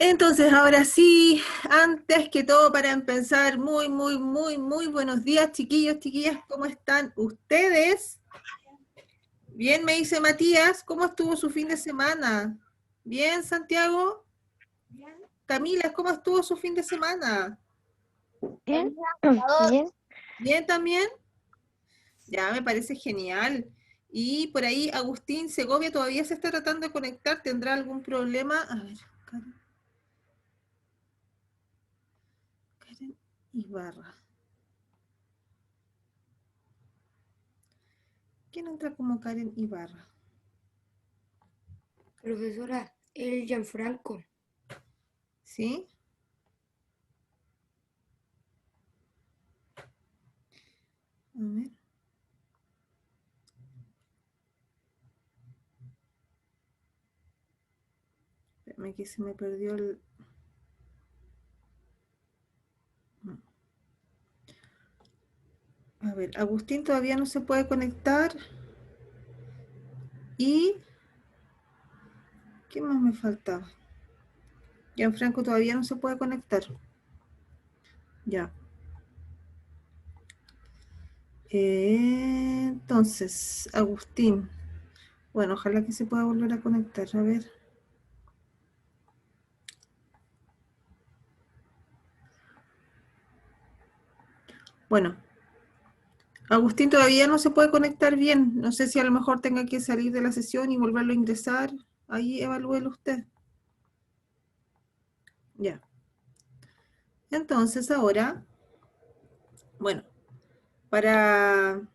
Entonces, ahora sí, antes que todo, para empezar, muy buenos días, chiquillos, chiquillas, ¿cómo están ustedes? Bien, me dice Matías, ¿cómo estuvo su fin de semana? Bien, Santiago. Camila, ¿cómo estuvo su fin de semana? Bien, bien. Bien también. Ya, me parece genial. Y por ahí, Agustín Segovia todavía se está tratando de conectar, ¿tendrá algún problema? A ver, Karen Ibarra. ¿Quién entra como Karen Ibarra? Profesora, el Gianfranco. ¿Sí? A ver. Espérame que se me perdió el... A ver, Agustín todavía no se puede conectar. Y... ¿Qué más me faltaba? Gianfranco todavía no se puede conectar. Ya. Entonces, Agustín. Bueno, ojalá que se pueda volver a conectar. A ver. Bueno, Agustín todavía no se puede conectar bien. No sé si a lo mejor tenga que salir de la sesión y volverlo a ingresar. Ahí evalúelo usted. Ya. Entonces ahora, bueno, para...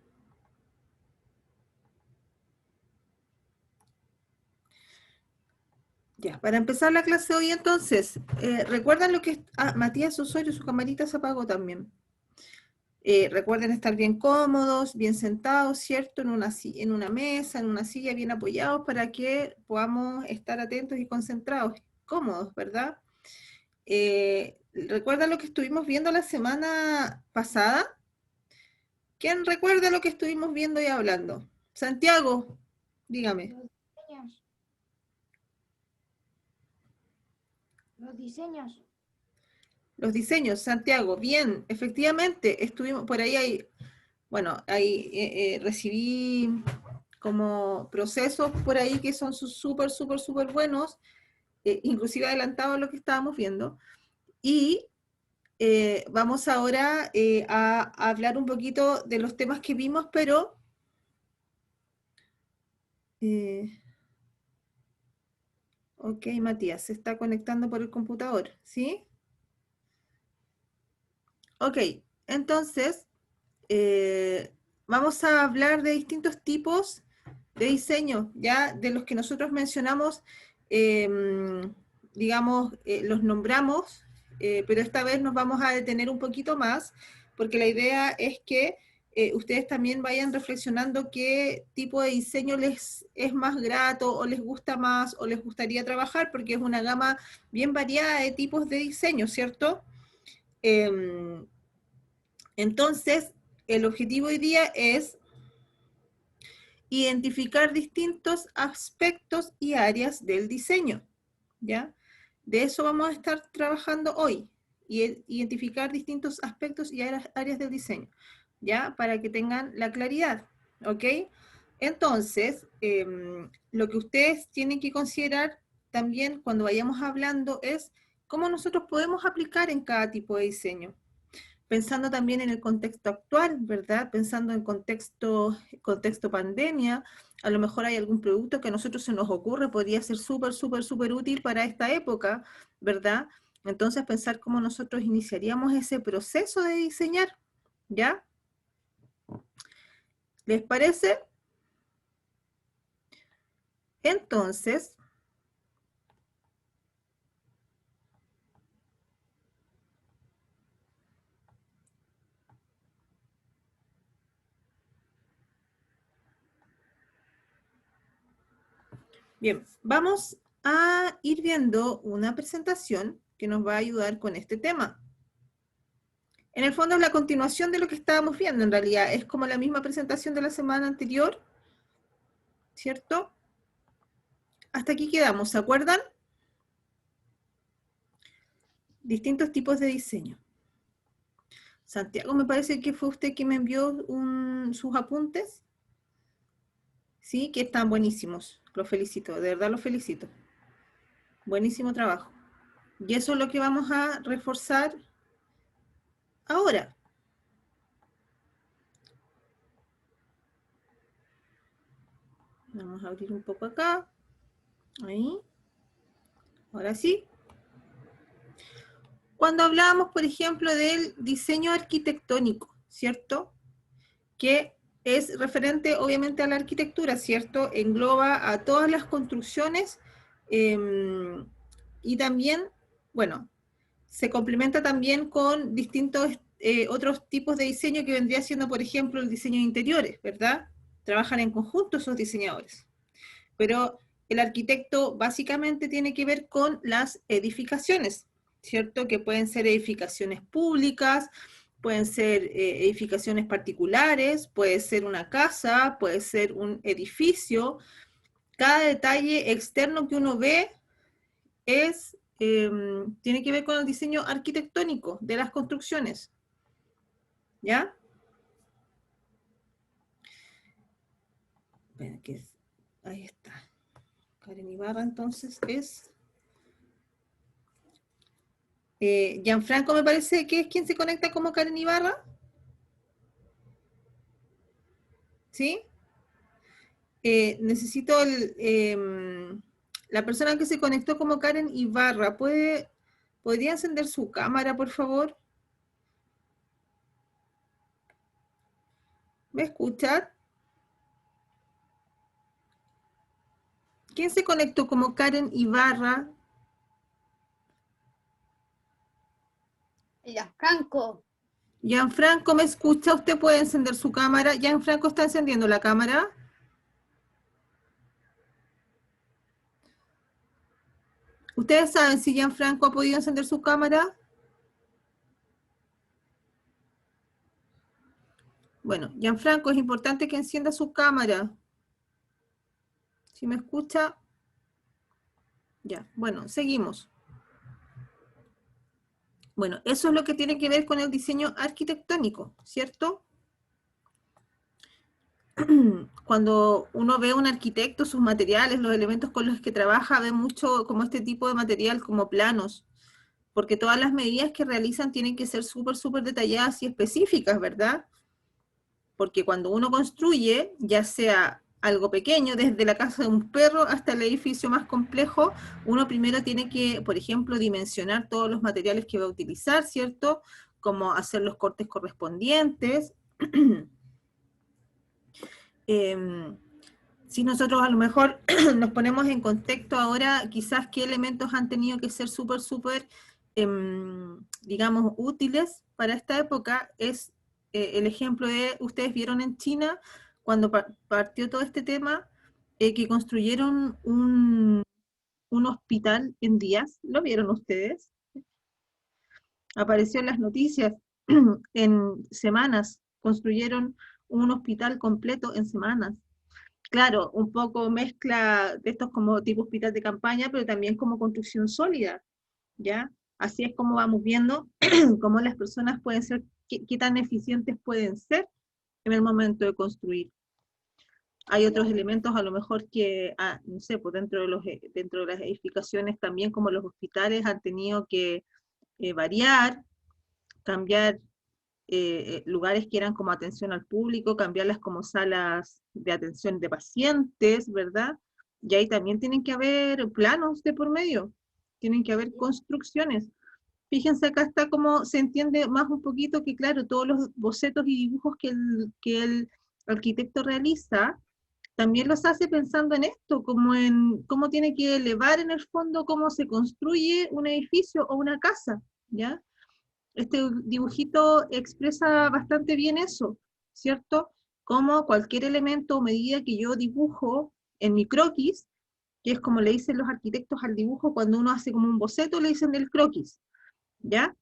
Ya, para empezar la clase hoy entonces, recuerdan lo que es... Ah, Matías Osorio, su camarita se apagó también. Recuerden estar bien cómodos, bien sentados, ¿cierto? En una mesa, en una silla, bien apoyados para que podamos estar atentos y concentrados, cómodos, ¿verdad? ¿Recuerdan lo que estuvimos viendo la semana pasada? ¿Quién recuerda lo que estuvimos viendo y hablando? Santiago, dígame. Los diseños. Los diseños. Los diseños, Santiago, bien, efectivamente, estuvimos por ahí, bueno, ahí recibí como procesos por ahí que son súper buenos, inclusive adelantados a lo que estábamos viendo. Y vamos ahora a hablar un poquito de los temas que vimos, pero... eh, ok, Matías, se está conectando por el computador, ¿sí? Ok, entonces vamos a hablar de distintos tipos de diseño, ya de los que nosotros mencionamos, eh, digamos, los nombramos, pero esta vez nos vamos a detener un poquito más, porque la idea es que ustedes también vayan reflexionando qué tipo de diseño les es más grato, o les gusta más, o les gustaría trabajar, porque es una gama bien variada de tipos de diseño, ¿cierto? Entonces, el objetivo hoy día es identificar distintos aspectos y áreas del diseño, ¿ya? De eso vamos a estar trabajando hoy, y identificar distintos aspectos y áreas del diseño, ¿ya? Para que tengan la claridad, ¿ok? Entonces, lo que ustedes tienen que considerar también cuando vayamos hablando es cómo nosotros podemos aplicar en cada tipo de diseño, pensando también en el contexto actual, ¿verdad? Pensando en contexto pandemia, a lo mejor hay algún producto que a nosotros se nos ocurre, podría ser súper útil para esta época, ¿verdad? Entonces pensar cómo nosotros iniciaríamos ese proceso de diseñar, ¿ya? ¿Les parece? Entonces, bien, vamos a ir viendo una presentación que nos va a ayudar con este tema. En el fondo es la continuación de lo que estábamos viendo, en realidad. Es como la misma presentación de la semana anterior, ¿cierto? Hasta aquí quedamos, ¿se acuerdan? distintos tipos de diseño. Santiago, me parece que fue usted quien me envió sus apuntes. Sí, que están buenísimos. Los felicito, de verdad los felicito. Buenísimo trabajo. Y eso es lo que vamos a reforzar ahora. Vamos a abrir un poco acá. Ahí. Ahora sí. Cuando hablábamos, por ejemplo, del diseño arquitectónico, ¿cierto? Que es referente, obviamente, a la arquitectura, ¿cierto? Engloba a todas las construcciones y también, bueno, se complementa también con distintos otros tipos de diseño que vendría siendo, por ejemplo, el diseño de interiores, ¿verdad? Trabajan en conjunto esos diseñadores. Pero el arquitecto básicamente tiene que ver con las edificaciones, ¿cierto? Que pueden ser edificaciones públicas, pueden ser edificaciones particulares, puede ser una casa, puede ser un edificio. Cada detalle externo que uno ve tiene que ver con el diseño arquitectónico de las construcciones. ¿Ya? Ahí está. Karen Ibarra, entonces, es... Gianfranco me parece que es quien se conecta como Karen Ibarra. ¿Sí? Necesito la persona que se conectó como Karen Ibarra. ¿Podría encender su cámara, por favor? ¿Me escuchan? ¿Quién se conectó como Karen Ibarra? Gianfranco. Gianfranco, ¿me escucha? ¿Usted puede encender su cámara? Gianfranco está encendiendo la cámara. ¿Ustedes saben si Gianfranco ha podido encender su cámara? Bueno, Gianfranco, es importante que encienda su cámara. Si me escucha, ya. Bueno, seguimos. Bueno, eso es lo que tiene que ver con el diseño arquitectónico, ¿cierto? Cuando uno ve a un arquitecto, sus materiales, los elementos con los que trabaja, ve mucho como este tipo de material, como planos, porque todas las medidas que realizan tienen que ser súper detalladas y específicas, ¿verdad? Porque cuando uno construye, ya sea algo pequeño, desde la casa de un perro hasta el edificio más complejo, uno primero tiene que, por ejemplo, dimensionar todos los materiales que va a utilizar, ¿cierto? Como hacer los cortes correspondientes. Si nosotros a lo mejor nos ponemos en contexto ahora, quizás qué elementos han tenido que ser súper, digamos, útiles para esta época, es el ejemplo de, ustedes vieron en China, cuando partió todo este tema, que construyeron un hospital en días, ¿lo vieron ustedes? Apareció en las noticias, en semanas, construyeron un hospital completo en semanas. Claro, un poco mezcla de estos como tipo hospital de campaña, pero también como construcción sólida, ¿ya? Así es como vamos viendo cómo las personas pueden ser, qué tan eficientes pueden ser en el momento de construir. Hay otros elementos a lo mejor que, no sé, pues dentro de las edificaciones también como los hospitales han tenido que variar, cambiar lugares que eran como atención al público, cambiarlas como salas de atención de pacientes, ¿verdad? Y ahí también tienen que haber planos de por medio, tienen que haber construcciones. Fíjense acá está como se entiende más un poquito que, claro, todos los bocetos y dibujos que el arquitecto realiza, también los hace pensando en esto, como en cómo tiene que elevar en el fondo cómo se construye un edificio o una casa, ¿ya? Este dibujito expresa bastante bien eso, ¿cierto? Como cualquier elemento o medida que yo dibujo en mi croquis, que es como le dicen los arquitectos al dibujo, cuando uno hace como un boceto, le dicen del croquis, ¿ya?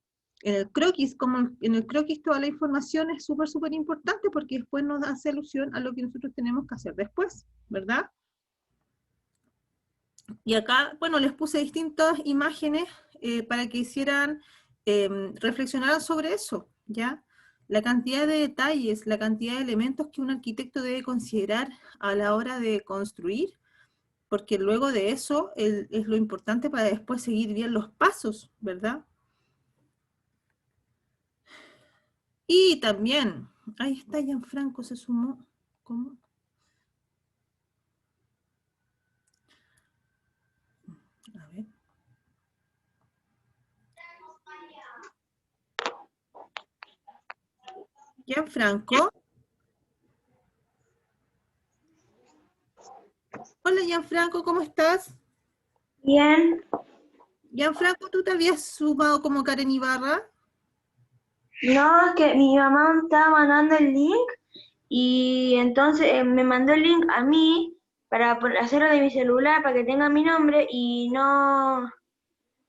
En el croquis, como en el croquis toda la información es súper importante porque después nos hace alusión a lo que nosotros tenemos que hacer después, ¿verdad? Y acá, bueno, les puse distintas imágenes para que hicieran, reflexionaran sobre eso, ¿ya? La cantidad de detalles, la cantidad de elementos que un arquitecto debe considerar a la hora de construir, porque luego de eso es lo importante para después seguir bien los pasos, ¿verdad? Y también, ahí está Gianfranco, se sumó, ¿cómo? A ver. Gianfranco. Hola Gianfranco, ¿cómo estás? Bien. Gianfranco, ¿tú te habías sumado como Karen Ibarra? No, es que mi mamá me estaba mandando el link y entonces me mandó el link a mí para hacerlo de mi celular para que tenga mi nombre y no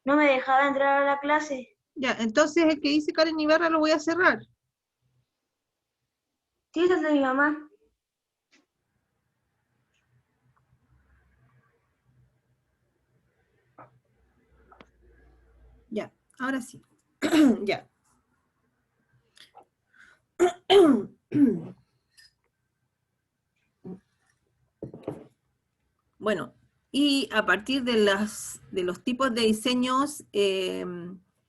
me dejaba entrar a la clase. Ya, entonces el que dice Karen Ibarra lo voy a cerrar. Sí, esa es de mi mamá. Ya, ahora sí. Ya. Bueno, y a partir de los tipos de diseños,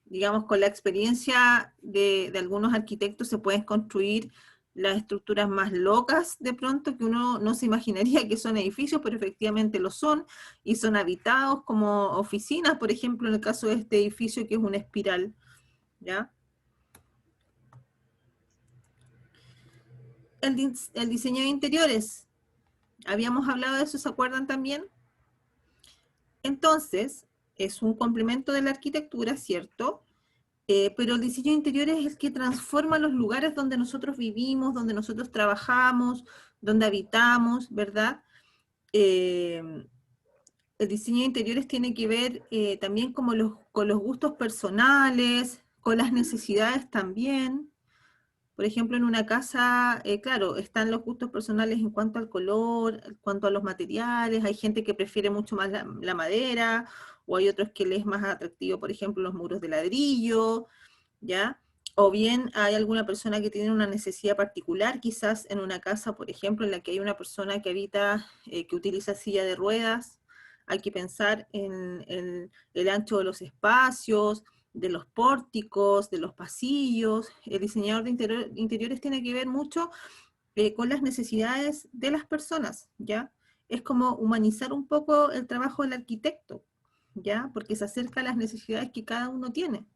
digamos, con la experiencia de algunos arquitectos se pueden construir las estructuras más locas de pronto que uno no se imaginaría que son edificios, pero efectivamente lo son, y son habitados como oficinas, por ejemplo, en el caso de este edificio que es una espiral, ¿ya? El diseño de interiores, habíamos hablado de eso, ¿se acuerdan también? Entonces, es un complemento de la arquitectura, ¿cierto? Pero el diseño de interiores es el que transforma los lugares donde nosotros vivimos, donde nosotros trabajamos, donde habitamos, ¿verdad? Eh, el diseño de interiores tiene que ver también como con los gustos personales, con las necesidades también. Por ejemplo, en una casa, claro, están los gustos personales en cuanto al color, en cuanto a los materiales. Hay gente que prefiere mucho más la madera, o hay otros que les es más atractivo, por ejemplo, los muros de ladrillo, ¿ya? O bien hay alguna persona que tiene una necesidad particular, quizás en una casa, por ejemplo, en la que hay una persona que habita, que utiliza silla de ruedas. Hay que pensar en el ancho de los espacios, de los pórticos, de los pasillos. El diseñador de interiores tiene que ver mucho con las necesidades de las personas, ¿ya? Es como humanizar un poco el trabajo del arquitecto, ¿ya? Porque se acerca a las necesidades que cada uno tiene,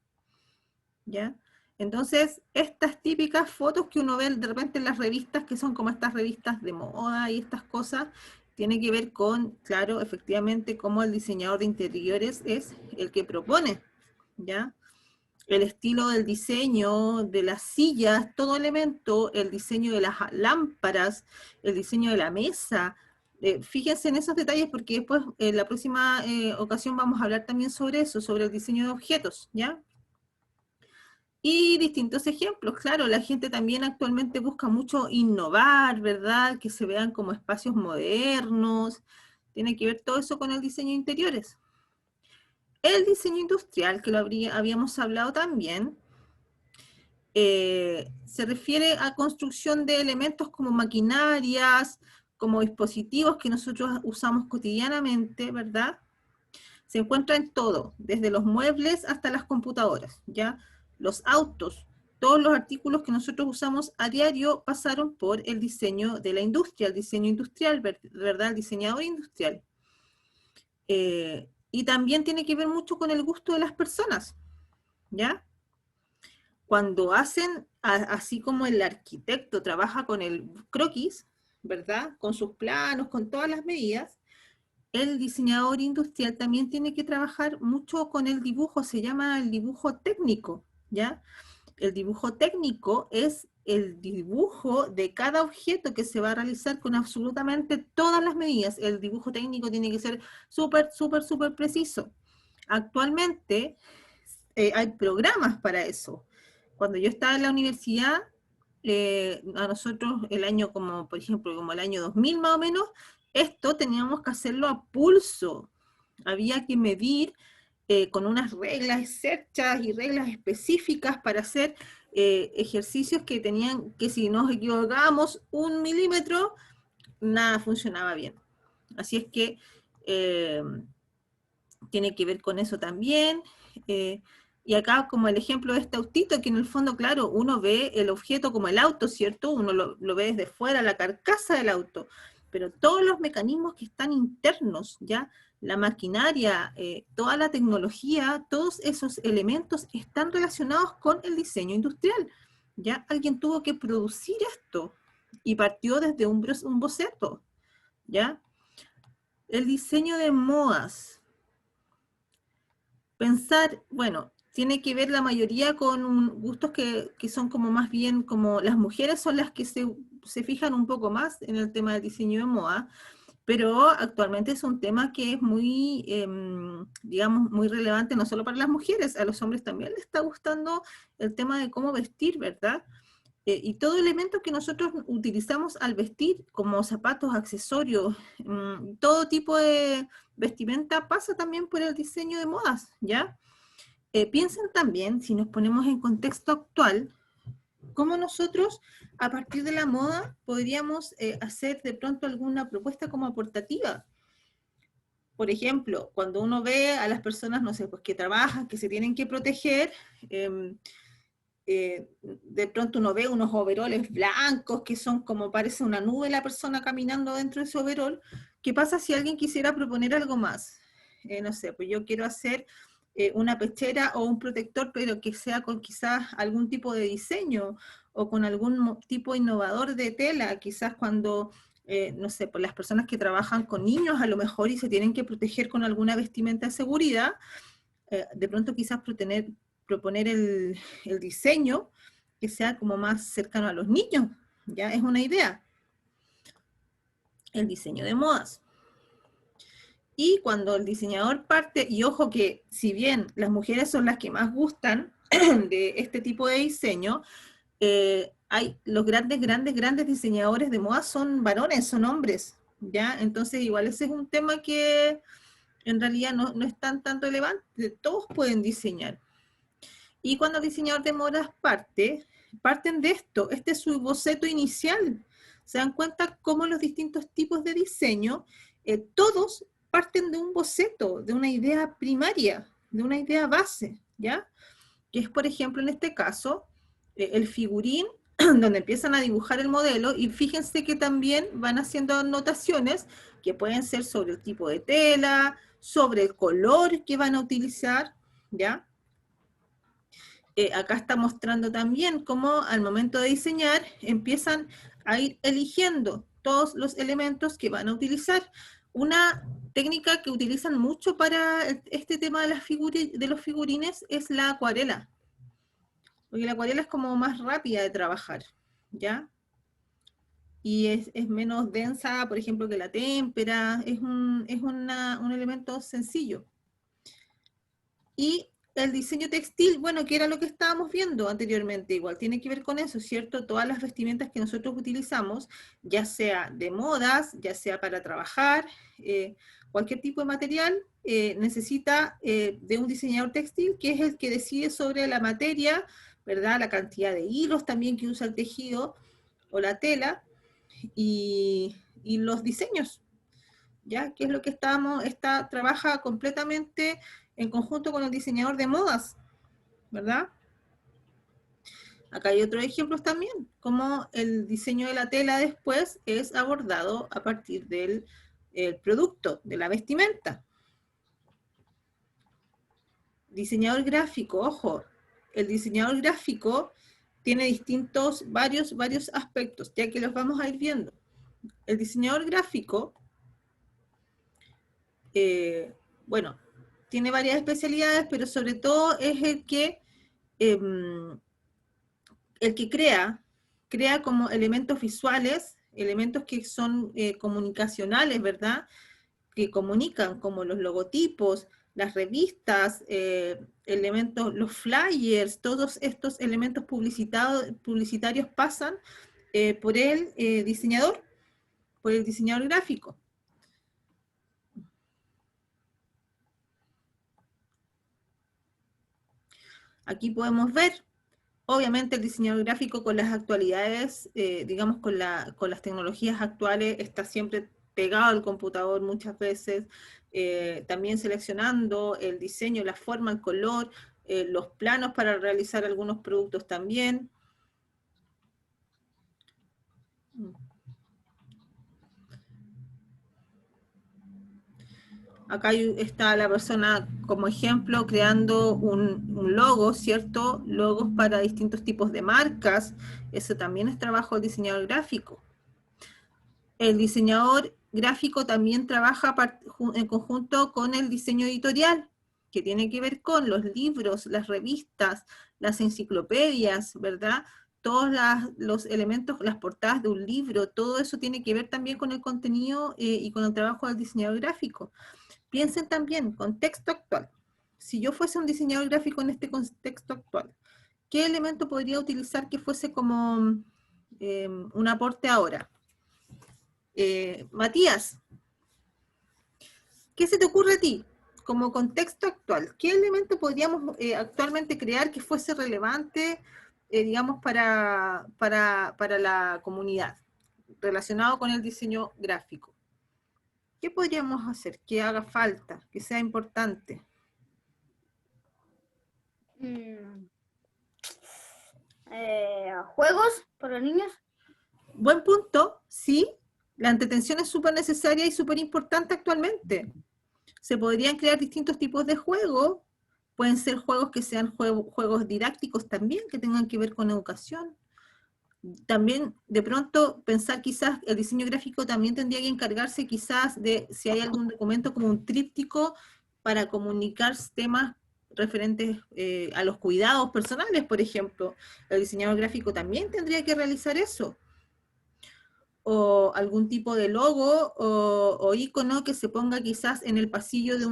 ¿ya? Entonces, estas típicas fotos que uno ve de repente en las revistas, que son como estas revistas de moda y estas cosas, tiene que ver con, claro, efectivamente, cómo el diseñador de interiores es el que propone, ¿ya? El estilo del diseño, de las sillas, todo elemento, el diseño de las lámparas, el diseño de la mesa. Fíjense en esos detalles porque después, en la próxima ocasión, vamos a hablar también sobre eso, sobre el diseño de objetos, ¿ya? Y distintos ejemplos, claro, la gente también actualmente busca mucho innovar, ¿verdad? Que se vean como espacios modernos, tiene que ver todo eso con el diseño de interiores. El diseño industrial, que habíamos hablado también, se refiere a construcción de elementos como maquinarias, como dispositivos que nosotros usamos cotidianamente, ¿verdad? Se encuentra en todo, desde los muebles hasta las computadoras, ¿ya? Los autos, todos los artículos que nosotros usamos a diario pasaron por el diseño de la industria, el diseño industrial, ¿verdad? El diseñador industrial. Y también tiene que ver mucho con el gusto de las personas, ¿ya? Cuando hacen, así como el arquitecto trabaja con el croquis, ¿verdad? Con sus planos, con todas las medidas, el diseñador industrial también tiene que trabajar mucho con el dibujo, se llama el dibujo técnico, ¿ya? El dibujo técnico es el dibujo de cada objeto que se va a realizar con absolutamente todas las medidas. El dibujo técnico tiene que ser súper, súper, súper preciso. Actualmente hay programas para eso. Cuando yo estaba en la universidad, a nosotros el año como, por ejemplo, como el año 2000 más o menos, esto teníamos que hacerlo a pulso. Había que medir con unas reglas hechas y reglas específicas para hacer ejercicios que tenían, que si nos equivocábamos 1 milímetro, nada funcionaba bien. Así es que tiene que ver con eso también. Y acá como el ejemplo de este autito, que en el fondo, claro, uno ve el objeto como el auto, ¿cierto? Uno lo ve desde fuera, la carcasa del auto, pero todos los mecanismos que están internos, ¿ya? La maquinaria, toda la tecnología, todos esos elementos están relacionados con el diseño industrial, ¿ya? Alguien tuvo que producir esto y partió desde un boceto, ¿ya? El diseño de modas. Pensar, bueno, tiene que ver la mayoría con gustos que son como más bien como las mujeres son las que se fijan un poco más en el tema del diseño de moda, pero actualmente es un tema que es muy, digamos, muy relevante no solo para las mujeres, a los hombres también les está gustando el tema de cómo vestir, ¿verdad? Y todo elemento que nosotros utilizamos al vestir, como zapatos, accesorios, todo tipo de vestimenta pasa también por el diseño de modas, ¿ya? Piensen también, si nos ponemos en contexto actual, cómo nosotros, a partir de la moda, podríamos hacer de pronto alguna propuesta como aportativa. Por ejemplo, cuando uno ve a las personas, no sé, pues que trabajan, que se tienen que proteger, de pronto uno ve unos overoles blancos que son como parece una nube la persona caminando dentro de ese overol. ¿Qué pasa si alguien quisiera proponer algo más? No sé, pues yo quiero hacer una pechera o un protector, pero que sea con quizás algún tipo de diseño o con algún tipo innovador de tela, quizás cuando, no sé, pues las personas que trabajan con niños a lo mejor y se tienen que proteger con alguna vestimenta de seguridad, de pronto quizás proponer el diseño que sea como más cercano a los niños, ya es una idea, el diseño de modas. Y cuando el diseñador parte, y ojo que si bien las mujeres son las que más gustan de este tipo de diseño, hay los grandes diseñadores de moda son varones, son hombres, ¿ya? Entonces igual ese es un tema que en realidad no es tan tanto relevante, todos pueden diseñar. Y cuando el diseñador de modas parten de esto, este es su boceto inicial. Se dan cuenta cómo los distintos tipos de diseño, todos parten de un boceto, de una idea primaria, de una idea base, ¿ya? Que es, por ejemplo, en este caso, el figurín, donde empiezan a dibujar el modelo, y fíjense que también van haciendo anotaciones que pueden ser sobre el tipo de tela, sobre el color que van a utilizar, ¿ya? Acá está mostrando también cómo al momento de diseñar empiezan a ir eligiendo todos los elementos que van a utilizar. Una técnica que utilizan mucho para este tema de los figurines es la acuarela, porque la acuarela es como más rápida de trabajar, ¿ya? Y es menos densa, por ejemplo, que la témpera, es un elemento sencillo. Y el diseño textil, bueno, que era lo que estábamos viendo anteriormente, igual tiene que ver con eso, ¿cierto? Todas las vestimentas que nosotros utilizamos, ya sea de modas, ya sea para trabajar, cualquier tipo de material, necesita de un diseñador textil, que es el que decide sobre la materia, ¿verdad? La cantidad de hilos también que usa el tejido o la tela, y los diseños, ¿ya? Que es lo que trabaja completamente en conjunto con el diseñador de modas, ¿verdad? Acá hay otros ejemplos también, como el diseño de la tela después es abordado a partir del producto, de la vestimenta. Diseñador gráfico, ojo, el diseñador gráfico tiene varios aspectos, ya que los vamos a ir viendo. El diseñador gráfico, bueno, tiene varias especialidades, pero sobre todo es el que crea como elementos visuales, elementos que son comunicacionales, ¿verdad? Que comunican, como los logotipos, las revistas, elementos, los flyers, todos estos elementos publicitarios pasan por el diseñador, por el diseñador gráfico. Aquí podemos ver, obviamente el diseñador gráfico con las actualidades, digamos con las tecnologías actuales, está siempre pegado al computador muchas veces, también seleccionando el diseño, la forma, el color, los planos para realizar algunos productos también. Acá está la persona como ejemplo creando un logo, ¿cierto? Logos para distintos tipos de marcas. Eso también es trabajo del diseñador gráfico. El diseñador gráfico también trabaja en conjunto con el diseño editorial, que tiene que ver con los libros, las revistas, las enciclopedias, ¿verdad? Todos los elementos, las portadas de un libro, todo eso tiene que ver también con el contenido y con el trabajo del diseñador gráfico. Piensen también, contexto actual. Si yo fuese un diseñador gráfico en este contexto actual, ¿qué elemento podría utilizar que fuese como un aporte ahora? Matías, ¿qué se te ocurre a ti como contexto actual? ¿Qué elemento podríamos actualmente crear que fuese relevante, digamos, para la comunidad, relacionado con el diseño gráfico? ¿Qué podríamos hacer que haga falta, que sea importante? ¿Juegos para los niños? Buen punto, sí. La entretención es súper necesaria y súper importante actualmente. Se podrían crear distintos tipos de juegos. Pueden ser juegos que sean juegos didácticos también, que tengan que ver con educación. También, de pronto, pensar quizás el diseño gráfico también tendría que encargarse quizás de si hay algún documento como un tríptico para comunicar temas referentes a los cuidados personales, por ejemplo. El diseñador gráfico también tendría que realizar eso. O algún tipo de logo o icono que se ponga quizás en el pasillo de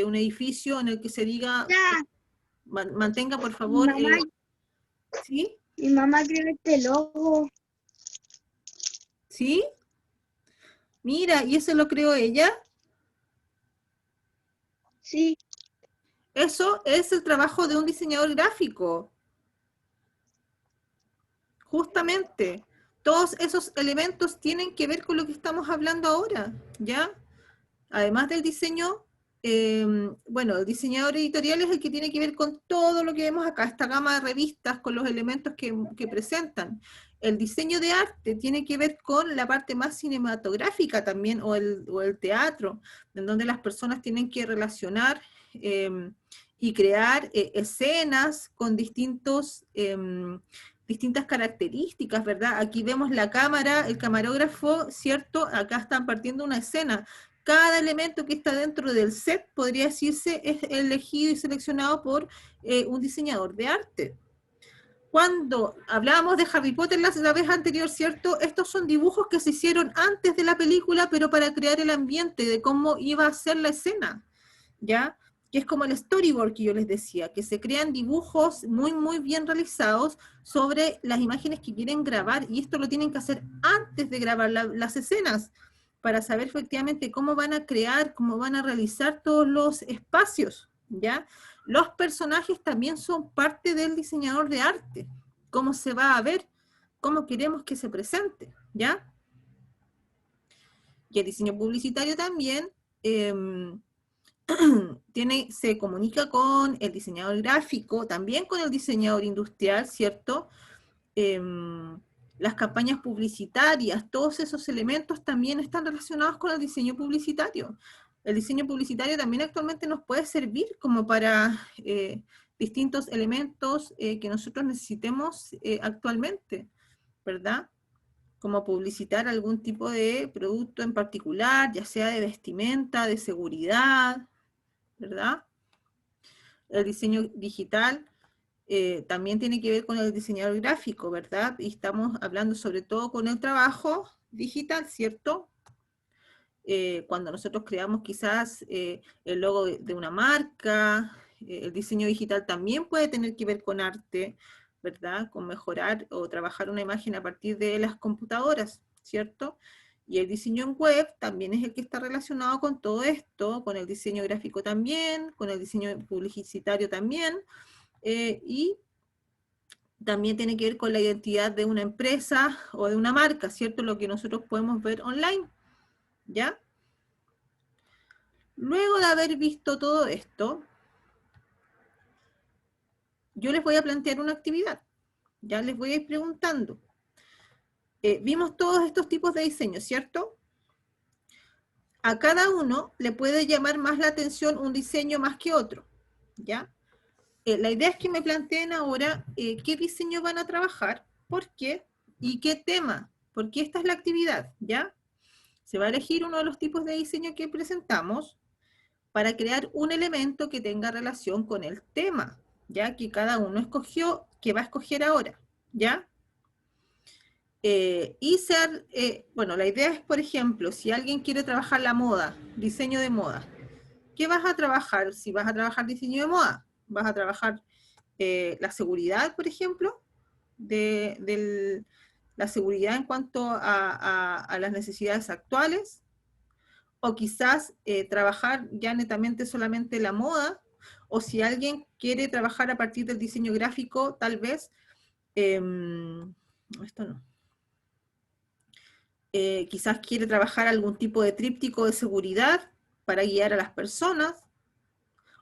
un edificio en el que se diga, mantenga por favor, Mamá, ¿sí? mi mamá creó este logo. ¿Sí? Mira, ¿y eso lo creó ella? Sí. Eso es el trabajo de un diseñador gráfico. Justamente, todos esos elementos tienen que ver con lo que estamos hablando ahora, ¿ya? Además del diseño, bueno, el diseñador editorial es el que tiene que ver con todo lo que vemos acá, esta gama de revistas, con los elementos que presentan. El diseño de arte tiene que ver con la parte más cinematográfica también, o el teatro, en donde las personas tienen que relacionar y crear escenas con distintas características, ¿verdad? Aquí vemos la cámara, el camarógrafo, ¿cierto? Acá están partiendo una escena. Cada elemento que está dentro del set, podría decirse, es elegido y seleccionado por un diseñador de arte. Cuando hablábamos de Harry Potter la vez anterior, ¿cierto? Estos son dibujos que se hicieron antes de la película, pero para crear el ambiente de cómo iba a ser la escena, ¿ya? Que es como el storyboard que yo les decía, que se crean dibujos muy, muy bien realizados sobre las imágenes que quieren grabar, y esto lo tienen que hacer antes de grabar las escenas, para saber efectivamente cómo van a crear, cómo van a realizar todos los espacios, ¿ya? Los personajes también son parte del diseñador de arte, cómo se va a ver, cómo queremos que se presente, ¿ya? Y el diseño publicitario también se comunica con el diseñador gráfico, también con el diseñador industrial, ¿cierto? Las campañas publicitarias, todos esos elementos también están relacionados con el diseño publicitario. El diseño publicitario también actualmente nos puede servir como para distintos elementos que nosotros necesitemos actualmente, ¿verdad? Como publicitar algún tipo de producto en particular, ya sea de vestimenta, de seguridad, ¿verdad? El diseño digital también tiene que ver con el diseñador gráfico, ¿verdad? Y estamos hablando sobre todo con el trabajo digital, ¿cierto? Cuando nosotros creamos quizás el logo de una marca, el diseño digital también puede tener que ver con arte, ¿verdad? Con mejorar o trabajar una imagen a partir de las computadoras, ¿cierto? Y el diseño en web también es el que está relacionado con todo esto, con el diseño gráfico también, con el diseño publicitario también, y también tiene que ver con la identidad de una empresa o de una marca, ¿cierto? Lo que nosotros podemos ver online, ¿ya? Luego de haber visto todo esto, yo les voy a plantear una actividad. Ya les voy a ir preguntando. Vimos todos estos tipos de diseños, ¿cierto? A cada uno le puede llamar más la atención un diseño más que otro, ¿ya? La idea es que me planteen ahora qué diseño van a trabajar, por qué y qué tema, porque esta es la actividad, ¿ya? Se va a elegir uno de los tipos de diseño que presentamos para crear un elemento que tenga relación con el tema, ¿ya? Que cada uno escogió, que va a escoger ahora, ¿ya? Bueno, la idea es, por ejemplo, si alguien quiere trabajar la moda, diseño de moda, ¿qué vas a trabajar? Si vas a trabajar diseño de moda, vas a trabajar la seguridad, por ejemplo, la seguridad en cuanto a las necesidades actuales, o quizás trabajar ya netamente solamente la moda, o si alguien quiere trabajar a partir del diseño gráfico, tal vez, esto no, quizás quiere trabajar algún tipo de tríptico de seguridad para guiar a las personas,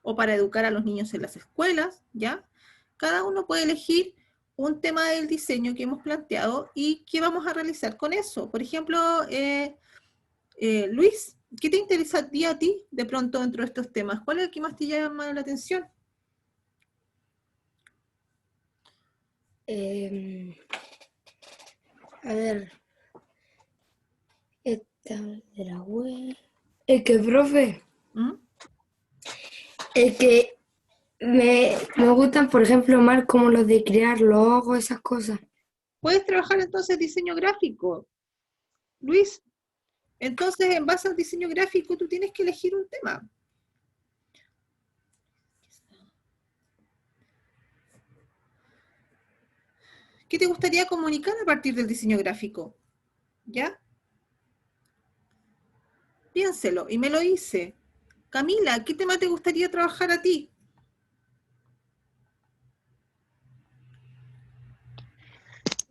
o para educar a los niños en las escuelas, ¿ya? Cada uno puede elegir un tema del diseño que hemos planteado y qué vamos a realizar con eso. Por ejemplo, Luis, ¿qué te interesaría a ti de pronto dentro de estos temas? ¿Cuál es el que más te llama la atención? A ver, esta de la web. Es que, profe, ¿Mm? es que me gustan, por ejemplo, más como los de crear logos, esas cosas. Puedes trabajar entonces diseño gráfico, Luis. Entonces, en base al diseño gráfico, tú tienes que elegir un tema. ¿Qué te gustaría comunicar a partir del diseño gráfico? ¿Ya? Piénselo, y me lo dice. Camila, ¿qué tema te gustaría trabajar a ti?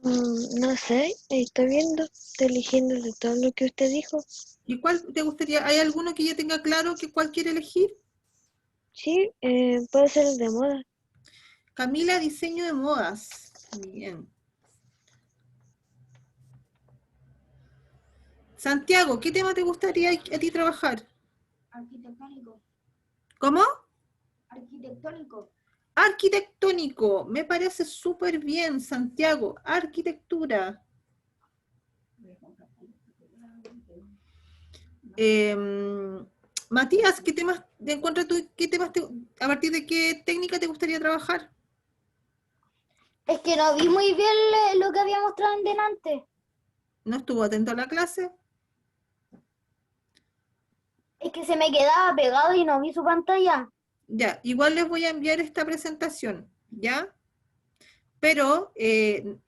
No sé, estoy viendo, estoy eligiendo de todo lo que usted dijo. ¿Y cuál te gustaría? ¿Hay alguno que ya tenga claro que cuál quiere elegir? Sí, puede ser el de moda. Camila, diseño de modas. Bien. Santiago, ¿qué tema te gustaría a ti trabajar? Arquitectónico. ¿Cómo? Arquitectónico. Arquitectónico. Me parece súper bien, Santiago. Arquitectura. Matías, ¿qué temas encuentras tú? ¿A partir de qué técnica te gustaría trabajar? Es que no vi muy bien lo que había mostrado en delante. ¿No estuvo atento a la clase? Es que se me quedaba pegado y no vi su pantalla. Ya, igual les voy a enviar esta presentación, ¿ya? Pero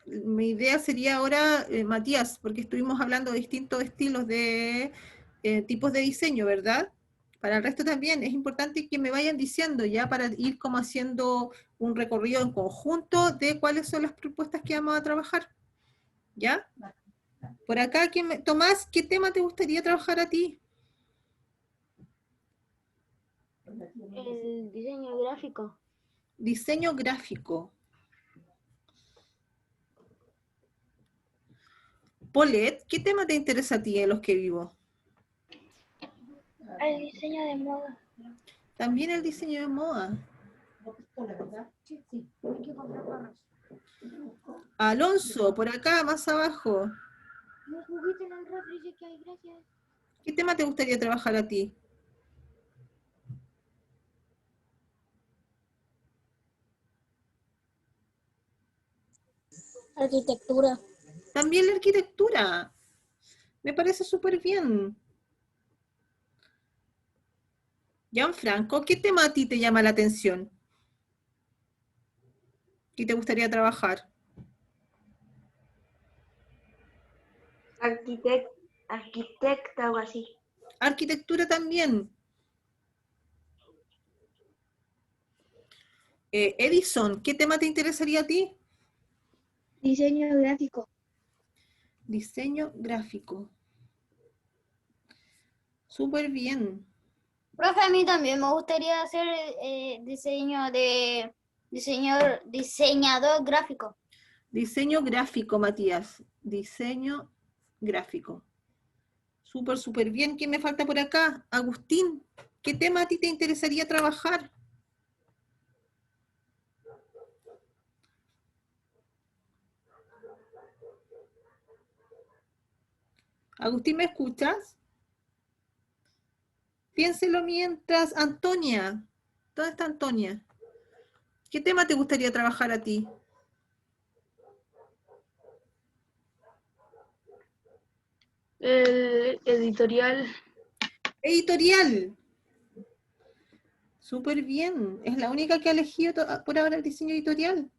mi idea sería ahora, Matías, porque estuvimos hablando de distintos estilos de tipos de diseño, ¿verdad? Para el resto también es importante que me vayan diciendo ya para ir como haciendo un recorrido en conjunto de cuáles son las propuestas que vamos a trabajar, ¿ya? Por acá, Tomás, ¿qué tema te gustaría trabajar a ti? El diseño gráfico. Diseño gráfico. Paulette, ¿qué tema te interesa a ti en los que vivo? El diseño de moda. También el diseño de moda. Sí, hay que comprar gorros. Alonso, por acá, más abajo. Un juguete en el refri que hay, gracias. ¿Qué tema te gustaría trabajar a ti? Arquitectura. También la arquitectura. Me parece súper bien. Gianfranco, ¿qué tema a ti te llama la atención? ¿Qué te gustaría trabajar? Arquitecta o así. Arquitectura también. Edison, ¿qué tema te interesaría a ti? Diseño gráfico. Diseño gráfico. Súper bien. Profe, a mí también me gustaría hacer diseñador gráfico. Diseño gráfico, Matías. Diseño gráfico. Súper, súper bien. ¿Quién me falta por acá? Agustín, ¿qué tema a ti te interesaría trabajar? Agustín, ¿me escuchas? Piénselo mientras. Antonia. ¿Dónde está Antonia? ¿Qué tema te gustaría trabajar a ti? El editorial. Editorial. Súper bien. Es la única que ha elegido por ahora el diseño editorial.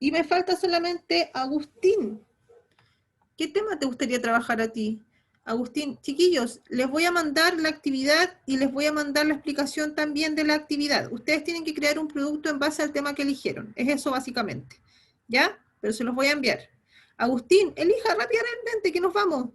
Y me falta solamente Agustín. ¿Qué tema te gustaría trabajar a ti? Agustín, chiquillos, les voy a mandar la actividad y les voy a mandar la explicación también de la actividad. Ustedes tienen que crear un producto en base al tema que eligieron. Es eso básicamente. ¿Ya? Pero se los voy a enviar. Agustín, elija rápidamente que nos vamos.